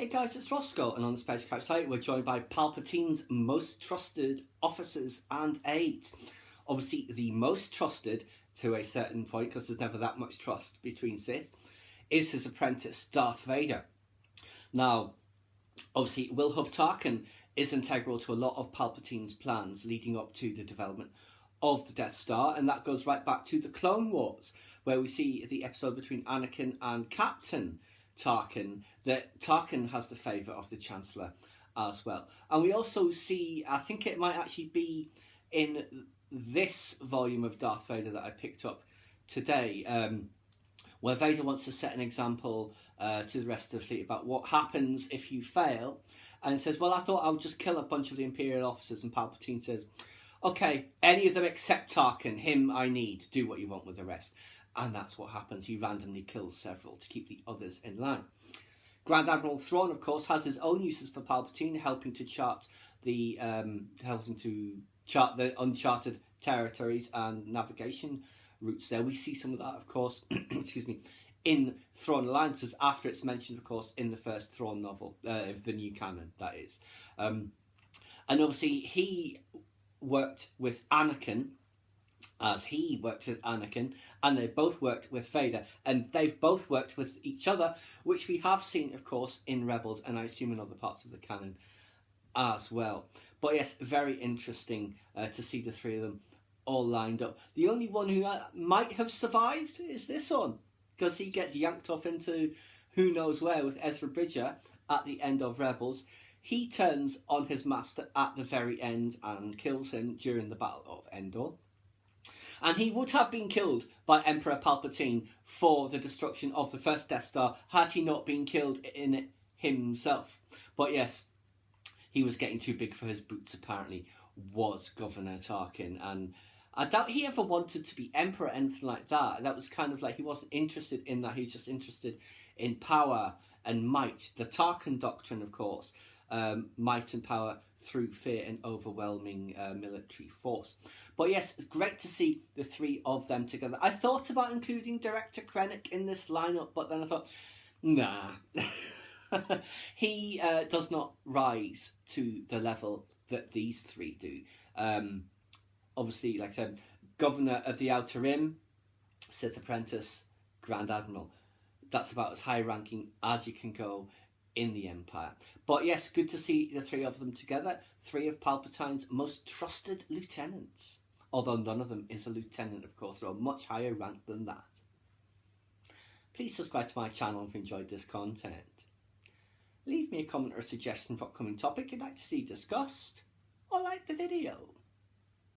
Hey guys, it's Roscoe, and on the Space Couch site we're joined by Palpatine's most trusted officers and aides. Obviously the most trusted to a certain point, because there's never that much trust between Sith, is his apprentice Darth Vader. Now, obviously Wilhuv Tarkin is integral to a lot of Palpatine's plans leading up to the development of the Death Star, and that goes right back to the Clone Wars, where we see the episode between Anakin and Captain Tarkin, that Tarkin has the favour of the Chancellor as well. And we also see, I think it might actually be in this volume of Darth Vader that I picked up today, where Vader wants to set an example to the rest of the fleet about what happens if you fail. And says, well, I thought I would just kill a bunch of the Imperial officers. And Palpatine says, okay, any of them except Tarkin, him I need, do what you want with the rest. And that's what happens. He randomly kills several to keep the others in line. Grand Admiral Thrawn, of course, has his own uses for Palpatine, helping to chart the uncharted territories and navigation routes there. We see some of that, of course, excuse me, in Thrawn Alliances, after it's mentioned, of course, in the first Thrawn novel, of the new canon, that is. And obviously, he worked with Anakin, as he worked with Anakin, and they both worked with Vader, and they've both worked with each other, which we have seen, of course, in Rebels, and I assume in other parts of the canon as well. But yes, very interesting to see the three of them all lined up. The only one who might have survived is this one, because he gets yanked off into who knows where with Ezra Bridger at the end of Rebels. He turns on his master at the very end and kills him during the Battle of Endor. And he would have been killed by Emperor Palpatine for the destruction of the first Death Star had he not been killed in it himself. But yes, he was getting too big for his boots, apparently, was Governor Tarkin. And I doubt he ever wanted to be Emperor or anything like that. That was kind of like, he wasn't interested in that. He's just interested in power and might. The Tarkin doctrine, of course, might and power through fear and overwhelming military force. But yes, it's great to see the three of them together. I thought about including Director Krennic in this lineup, but then I thought, nah. He does not rise to the level that these three do. Obviously, like I said, Governor of the Outer Rim, Sith Apprentice, Grand Admiral. That's about as high ranking as you can go in the Empire. But yes, good to see the three of them together. Three of Palpatine's most trusted lieutenants. Although none of them is a lieutenant, of course. They're a much higher rank than that. Please subscribe to my channel if you enjoyed this content. Leave me a comment or a suggestion for upcoming topic you'd like to see discussed. Or like the video.